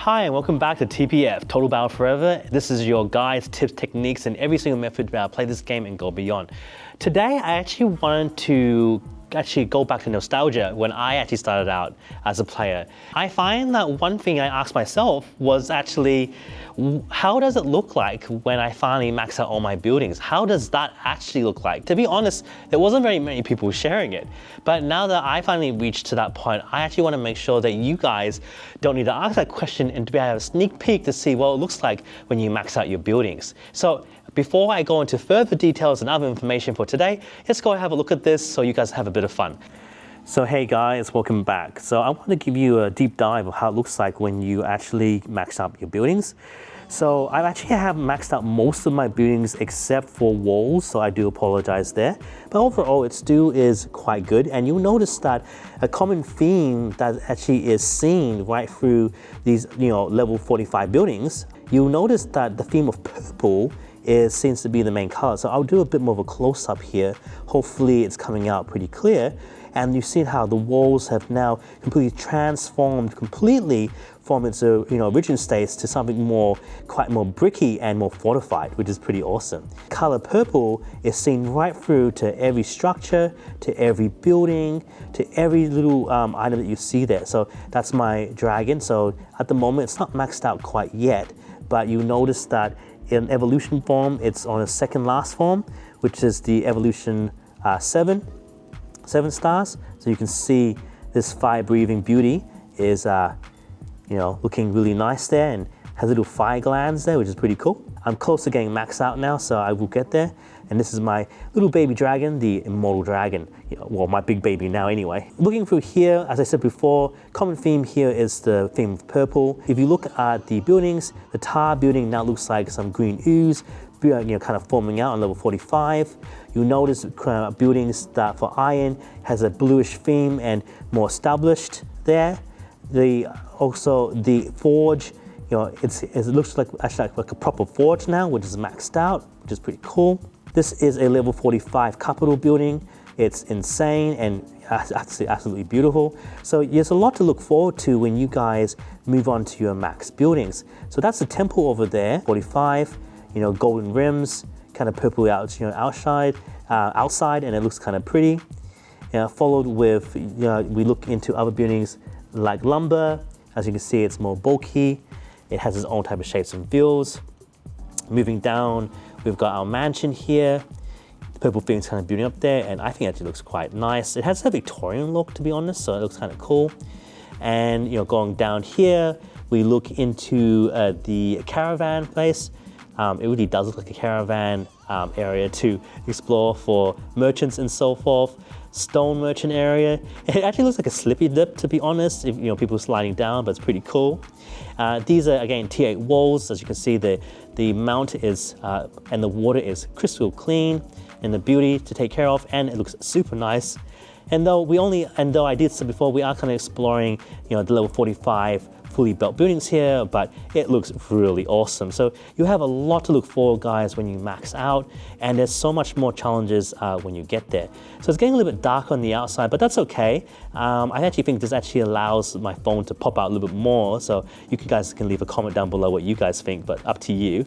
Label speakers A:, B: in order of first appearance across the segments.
A: Hi and welcome back to TBF, Total Battle Forever. This is your guides, tips, techniques, and every single method to play this game and go beyond. Today I actually wanted to go back to nostalgia when I actually started out as a player. I find that one thing I asked myself was actually, how does it look like when I finally max out all my buildings? How does that actually look like? To be honest, there wasn't very many people sharing it. But now that I finally reached to that point, I actually want to make sure that you guys don't need to ask that question and to be able to have a sneak peek to see what it looks like when you max out your buildings. So before I go into further details and other information for today, let's go and have a look at this so you guys have a bit of fun. So hey guys, welcome back. So I want to give you a deep dive of how it looks like when you actually max out your buildings. So I actually have maxed out most of my buildings except for walls, so I do apologize there. But overall, it still is quite good. And you'll notice that a common theme that actually is seen right through these, level 45 buildings, you'll notice that the theme of purple seems to be the main color. So I'll do a bit more of a close-up here. Hopefully it's coming out pretty clear. And you see how the walls have now completely transformed completely from its original states to something quite more bricky and more fortified, which is pretty awesome. Color purple is seen right through to every structure, to every building, to every little item that you see there. So that's my dragon. So at the moment, it's not maxed out quite yet, but you notice that in evolution form, it's on a second last form, which is the evolution 7 stars. So you can see this fire breathing beauty is looking really nice there and has little fire glands there, which is pretty cool. I'm close to getting maxed out now, so I will get there. And this is my little baby dragon, the immortal dragon. Well, my big baby now anyway. Looking through here, as I said before, common theme here is the theme of purple. If you look at the buildings, the tar building now looks like some green ooze, kind of forming out on level 45. You'll notice buildings that for iron has a bluish theme and more established there. Also the forge, it looks like actually like a proper forge now, which is maxed out, which is pretty cool. This is a level 45 capital building. It's insane and absolutely beautiful. So there's a lot to look forward to when you guys move on to your max buildings. So that's the temple over there, 45, golden rims, kind of purple outside, and it looks kind of pretty. Followed with, we look into other buildings like lumber. As you can see, it's more bulky. It has its own type of shapes and feels. Moving down, we've got our mansion here. The purple thing's kind of building up there, and I think it actually looks quite nice. It has a Victorian look, to be honest, so it looks kind of cool. And going down here, we look into the caravan place. It really does look like a caravan area to explore for merchants and so forth. Stone merchant area. It actually looks like a slippy dip, to be honest, if people sliding down, but it's pretty cool. These are again T8 walls. As you can see, the mount is and the water is crystal clean and the beauty to take care of, and it looks super nice. And though I did say before, we are kind of exploring the level 45 fully built buildings here, but it looks really awesome. So you have a lot to look for, guys, when you max out, and there's so much more challenges when you get there. So it's getting a little bit dark on the outside, but that's okay. I actually think this actually allows my phone to pop out a little bit more, so you guys can leave a comment down below what you guys think, but up to you.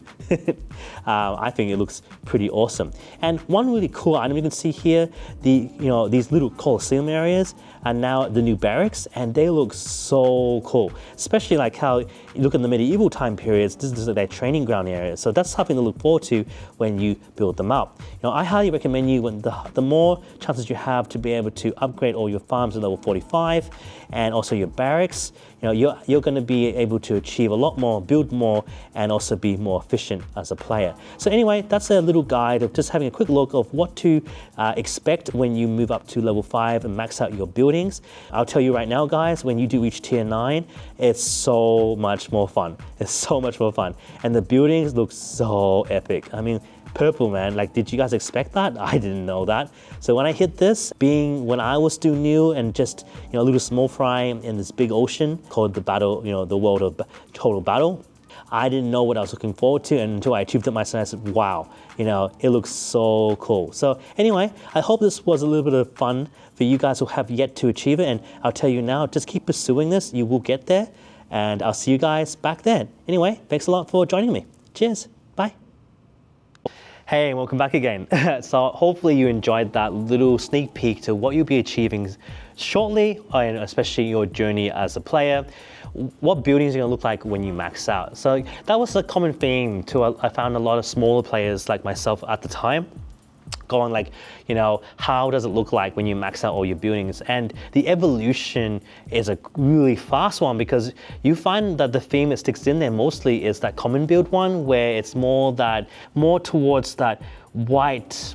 A: I think it looks pretty awesome. And one really cool item you can see here, these little Colosseum areas are now the new barracks, and they look so cool. Especially like how you look in the medieval time periods, this is their training ground area. So that's something to look forward to when you build them up. I highly recommend you, when the more chances you have to be able to upgrade all your farms to level 45 and also your barracks, you're going to be able to achieve a lot more, build more, and also be more efficient as a player. So anyway, that's a little guide of just having a quick look of what to expect when you move up to level 5 and max out your buildings. I'll tell you right now, guys, when you do reach tier 9, it's so much more fun. It's so much more fun. And the buildings look so epic. I mean, purple, man, like, did you guys expect that? I didn't know that. So when I hit this, being when I was still new and just a little small fry in this big ocean called the battle, the world of Total Battle, I didn't know what I was looking forward to, and until I achieved it myself, I said, wow, it looks so cool. So anyway, I hope this was a little bit of fun for you guys who have yet to achieve it, and I'll tell you now, just keep pursuing this, you will get there. and I'll see you guys back then. Anyway, thanks a lot for joining me. Cheers. Bye. Hey, welcome back again. So hopefully you enjoyed that little sneak peek to what you'll be achieving shortly, and especially your journey as a player, what buildings are going to look like when you max out. So that was a common theme to I found a lot of smaller players like myself at the time going like, how does it look like when you max out all your buildings? And the evolution is a really fast one, because you find that the theme that sticks in there mostly is that common build one, where it's more towards that white,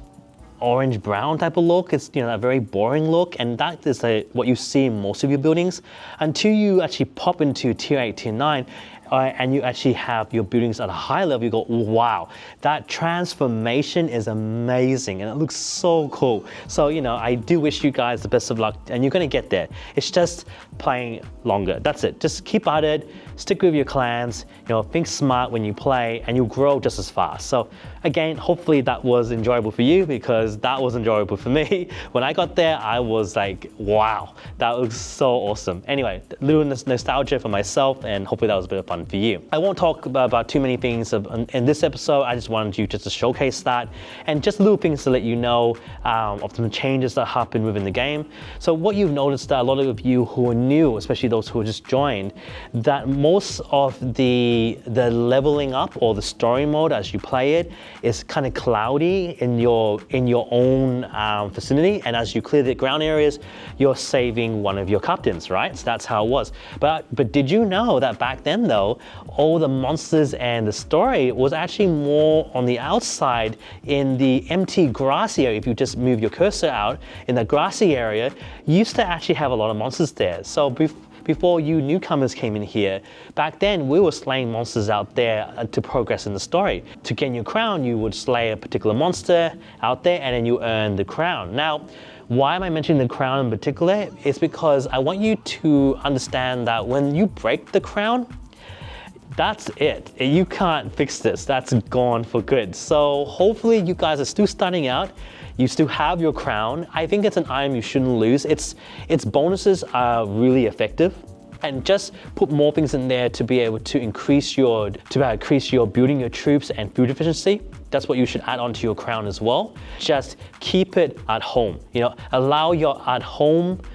A: orange brown type of look. It's that very boring look, and that is what you see in most of your buildings until you actually pop into tier 8, tier 9, and you actually have your buildings at a high level. You go, wow, that transformation is amazing and it looks so cool. So I do wish you guys the best of luck, and you're going to get there. It's just playing longer. That's it. Just keep at it, stick with your clans, think smart when you play, and you'll grow just as fast. So again, hopefully that was enjoyable for you, because that was enjoyable for me. When I got there, I was like, wow, that looks so awesome. Anyway, a little nostalgia for myself, and hopefully that was a bit of fun for you. I won't talk about too many things in this episode. I just wanted you just to showcase that, and just little things to let you know of some changes that happen within the game. So what you've noticed, that a lot of you who are new, especially those who just joined, that most of the leveling up or the story mode as you play it is kind of cloudy in your own vicinity, and as you clear the ground areas, you're saving one of your captains, right? So that's how it was. But did you know that back then though, all the monsters and the story was actually more on the outside in the empty grassy area? If you just move your cursor out in the grassy area, you used to actually have a lot of monsters there. So before you newcomers came in here, back then we were slaying monsters out there to progress in the story. To gain your crown, you would slay a particular monster out there, and then you earn the crown. Now, why am I mentioning the crown in particular? It's because I want you to understand that when you break the crown, that's it. You can't fix this. That's gone for good. So hopefully you guys are still starting out. You still have your crown. I think it's an item you shouldn't lose. Its bonuses are really effective. And just put more things in there to be able to increase your building your troops and food efficiency. That's what you should add onto your crown as well. Just keep it at home. Allow your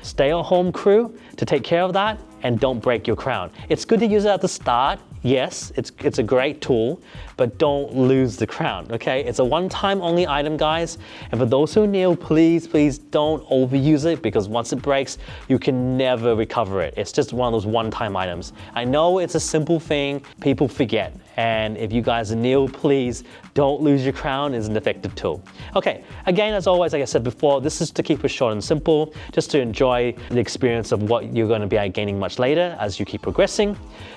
A: stay-at-home crew to take care of that, and don't break your crown. It's good to use it at the start. Yes, it's a great tool, but don't lose the crown, okay? It's a one-time only item, guys. And for those who are new, please don't overuse it, because once it breaks, you can never recover it. It's just one of those one-time items. I know it's a simple thing, people forget. And if you guys are new, please don't lose your crown. It's an effective tool. Okay, again, as always, like I said before, this is to keep it short and simple, just to enjoy the experience of what you're going to be gaining much later as you keep progressing,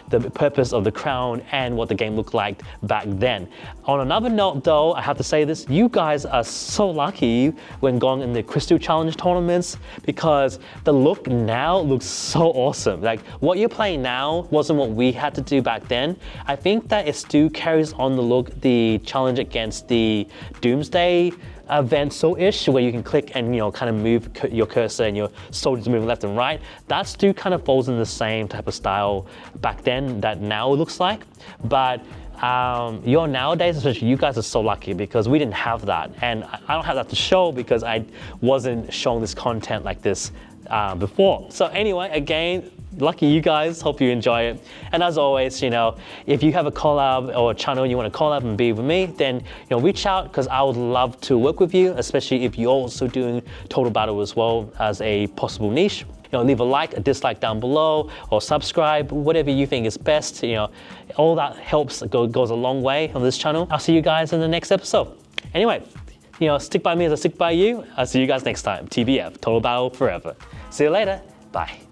A: the purpose of the crown, and what the game looked like back then. On another note though, I have to say this, you guys are so lucky when going in the Crystal Challenge tournaments, because the look now looks so awesome. Like what you're playing now wasn't what we had to do back then. I think that it still carries on the look, the challenge against the Doomsday event so-ish, where you can click and kind of move your cursor and your soldiers moving left and right. That still kind of falls in the same type of style back then that now it looks like. But nowadays, especially, you guys are so lucky, because we didn't have that, and I don't have that to show because I wasn't showing this content like this before. So anyway, again, lucky you guys, hope you enjoy it. And as always, if you have a collab or a channel you want to collab and be with me, then reach out, because I would love to work with you, especially if you're also doing Total Battle as well as a possible niche. Leave a like, a dislike down below, or subscribe, whatever you think is best. All that helps, goes a long way on this channel. I'll see you guys in the next episode. Anyway, stick by me as I stick by you. I'll see you guys next time. TBF, Total Battle Forever. See you later. Bye.